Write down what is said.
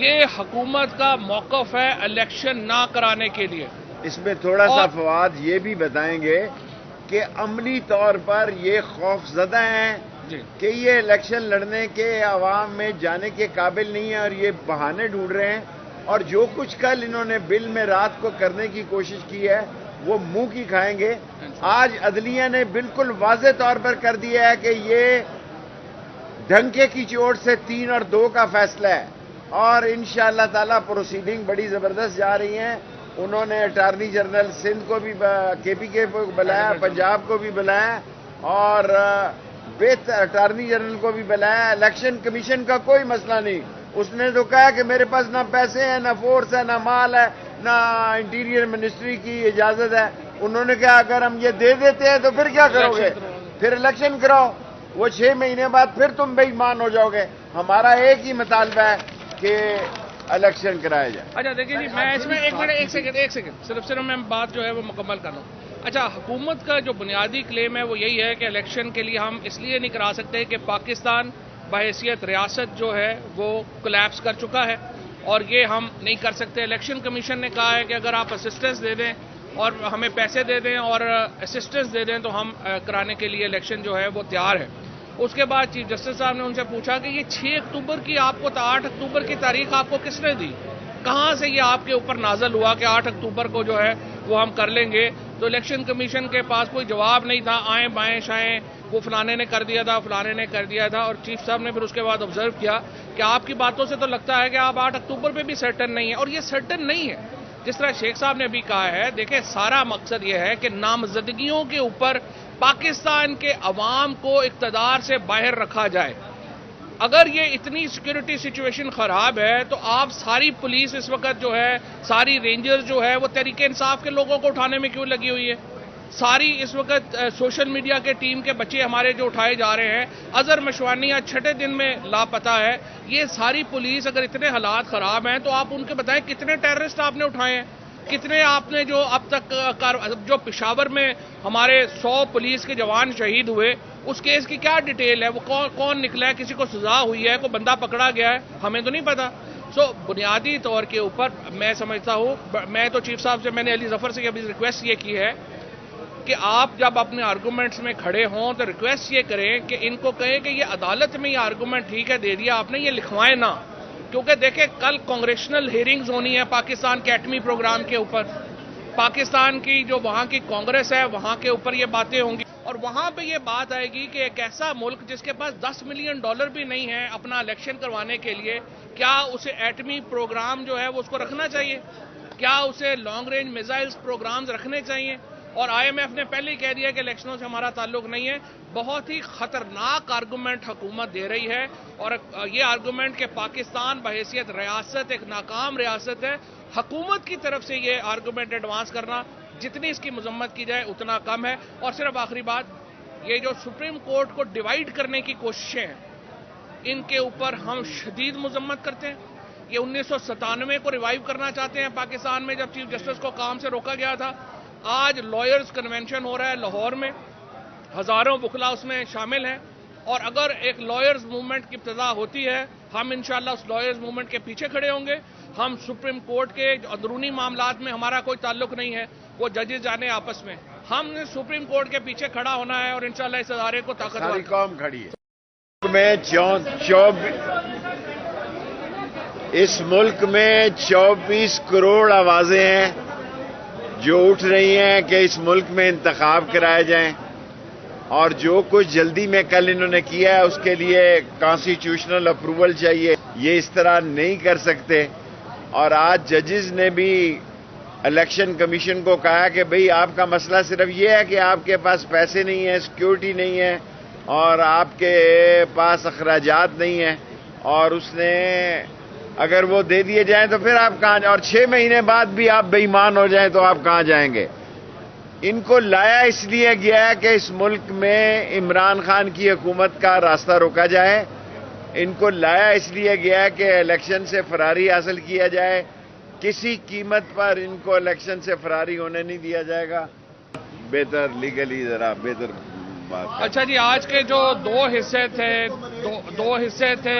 یہ حکومت کا موقف ہے الیکشن نہ کرانے کے لیے. اس میں تھوڑا سا فواد یہ بھی بتائیں گے کہ عملی طور پر یہ خوف زدہ ہیں کہ یہ الیکشن لڑنے کے عوام میں جانے کے قابل نہیں ہے اور یہ بہانے ڈھونڈ رہے ہیں، اور جو کچھ کل انہوں نے بل میں رات کو کرنے کی کوشش کی ہے وہ منہ کی کھائیں گے. آج عدلیہ نے بالکل واضح طور پر کر دیا ہے کہ یہ ڈھنکے کی چوٹ سے 3 اور 2 کا فیصلہ ہے، اور انشاءاللہ تعالی پروسیڈنگ بڑی زبردست جا رہی ہیں. انہوں نے اٹارنی جنرل سندھ کو بھی کے پی کے کو بلایا، پنجاب کو بھی بلایا، اور اٹارنی جنرل کو بھی بلایا. الیکشن کمیشن کا کوئی مسئلہ نہیں. اس نے تو کہا کہ میرے پاس نہ پیسے ہیں، نہ فورس ہے، نہ مال ہے، نہ انٹیریئر منسٹری کی اجازت ہے. انہوں نے کہا اگر ہم یہ دے دیتے ہیں تو پھر کیا کرو گے؟ پھر الیکشن کراؤ. وہ 6 مہینے بعد پھر تم بے ایمان ہو جاؤ گے. ہمارا ایک ہی مطالبہ ہے کہ الیکشن کرایا جائے. اچھا دیکھیں جی، میں اس میں ایک سیکنڈ صرف میں بات جو ہے وہ مکمل کر لوں. اچھا، حکومت کا جو بنیادی کلیم ہے وہ یہی ہے کہ الیکشن کے لیے ہم اس لیے نہیں کرا سکتے کہ پاکستان بحیثیت ریاست جو ہے وہ کولیپس کر چکا ہے، اور یہ ہم نہیں کر سکتے. الیکشن کمیشن نے کہا ہے کہ اگر آپ اسسٹنس دے دیں اور ہمیں پیسے دے دیں اور اسسٹنس دے دیں تو ہم کرانے کے لیے الیکشن جو ہے وہ تیار ہے. اس کے بعد چیف جسٹس صاحب نے ان سے پوچھا کہ یہ 6 اکتوبر کی آپ کو 8 اکتوبر کی تاریخ آپ کو کس نے دی؟ کہاں سے یہ آپ کے اوپر نازل ہوا کہ 8 اکتوبر کو جو ہے وہ ہم کر لیں گے؟ تو الیکشن کمیشن کے پاس کوئی جواب نہیں تھا. آئیں بائیں شائیں وہ فلانے نے کر دیا تھا، فلانے نے کر دیا تھا. اور چیف صاحب نے پھر اس کے بعد آبزرو کیا کہ آپ کی باتوں سے تو لگتا ہے کہ آپ 8 اکتوبر پہ بھی سرٹن نہیں ہیں، اور یہ سرٹن نہیں ہے. جس طرح شیخ صاحب نے بھی کہا ہے، دیکھیں سارا مقصد یہ ہے کہ نامزدگیوں کے اوپر پاکستان کے عوام کو اقتدار سے باہر رکھا جائے. اگر یہ اتنی سیکیورٹی سچویشن خراب ہے تو آپ ساری پولیس اس وقت جو ہے، ساری رینجرز جو ہے وہ تحریک انصاف کے لوگوں کو اٹھانے میں کیوں لگی ہوئی ہے؟ ساری اس وقت سوشل میڈیا کے ٹیم کے بچے ہمارے جو اٹھائے جا رہے ہیں. اظہر مشوانی آج 6 دن میں لاپتہ ہے. یہ ساری پولیس اگر اتنے حالات خراب ہیں تو آپ ان کے بتائیں کتنے ٹیررسٹ آپ نے اٹھائے ہیں؟ کتنے آپ نے جو اب تک جو پشاور میں ہمارے 100 پولیس کے جوان شہید ہوئے، اس کیس کی کیا ڈیٹیل ہے؟ وہ کون نکلا ہے؟ کسی کو سزا ہوئی ہے؟ کوئی بندہ پکڑا گیا ہے؟ ہمیں تو نہیں پتا. بنیادی طور کے اوپر میں سمجھتا ہوں، میں تو چیف صاحب سے میں نے علی ظفر سے ابھی ریکویسٹ یہ کی ہے کہ آپ جب اپنے آرگومنٹس میں کھڑے ہوں تو ریکویسٹ یہ کریں کہ ان کو کہیں کہ یہ عدالت میں یہ آرگومنٹ ٹھیک ہے دے دیا آپ نے، یہ لکھوائیں نہ. کیونکہ دیکھیں کل کانگریشنل ہیئرنگز ہونی ہے پاکستان کے ایٹمی پروگرام کے اوپر. پاکستان کی جو وہاں کی کانگریس ہے وہاں کے اوپر یہ باتیں ہوں گی، اور وہاں پہ یہ بات آئے گی کہ ایک ایسا ملک جس کے پاس $10 ملین بھی نہیں ہے اپنا الیکشن کروانے کے لیے، کیا اسے ایٹمی پروگرام جو ہے وہ اس کو رکھنا چاہیے؟ کیا اسے لانگ رینج میزائلز پروگرامز رکھنے چاہیے؟ اور IMF نے پہلے ہی کہہ دیا کہ الیکشنوں سے ہمارا تعلق نہیں ہے. بہت ہی خطرناک آرگومنٹ حکومت دے رہی ہے، اور یہ آرگومنٹ کہ پاکستان بحیثیت ریاست ایک ناکام ریاست ہے، حکومت کی طرف سے یہ آرگومنٹ ایڈوانس کرنا جتنی اس کی مذمت کی جائے اتنا کم ہے. اور صرف آخری بات، یہ جو سپریم کورٹ کو ڈیوائیڈ کرنے کی کوششیں ہیں ان کے اوپر ہم شدید مذمت کرتے ہیں. یہ 1997 کو ریوائیو کرنا چاہتے ہیں پاکستان میں، جب چیف جسٹس کو کام سے روکا گیا تھا. آج لائرز کنونشن ہو رہا ہے لاہور میں، ہزاروں وکلا اس میں شامل ہیں، اور اگر ایک لائرز موومنٹ کی ابتدا ہوتی ہے ہم انشاءاللہ اس لائرز موومنٹ کے پیچھے کھڑے ہوں گے. ہم سپریم کورٹ کے اندرونی معاملات میں ہمارا کوئی تعلق نہیں ہے، وہ ججز جانے آپس میں. ہم نے سپریم کورٹ کے پیچھے کھڑا ہونا ہے اور انشاءاللہ اس ادارے کو طاقتور. ساری قوم کھڑی ہے. اس ملک میں 24 کروڑ آوازیں ہیں جو اٹھ رہی ہیں کہ اس ملک میں انتخاب کرائے جائیں، اور جو کچھ جلدی میں کل انہوں نے کیا ہے اس کے لیے کانسٹیٹیوشنل اپروول چاہیے. یہ اس طرح نہیں کر سکتے. اور آج ججز نے بھی الیکشن کمیشن کو کہا کہ بھئی آپ کا مسئلہ صرف یہ ہے کہ آپ کے پاس پیسے نہیں ہیں، سیکیورٹی نہیں ہے، اور آپ کے پاس اخراجات نہیں ہیں، اور اس نے اگر وہ دے دیے جائیں تو پھر آپ کہاں جائیں، اور 6 مہینے بعد بھی آپ بے ایمان ہو جائیں تو آپ کہاں جائیں گے؟ ان کو لایا اس لیے گیا ہے کہ اس ملک میں عمران خان کی حکومت کا راستہ روکا جائے. ان کو لایا اس لیے گیا ہے کہ الیکشن سے فراری حاصل کیا جائے. کسی قیمت پر ان کو الیکشن سے فراری ہونے نہیں دیا جائے گا. بہتر لیگلی ذرا بہتر بات. اچھا جی، آج کے جو دو حصے تھے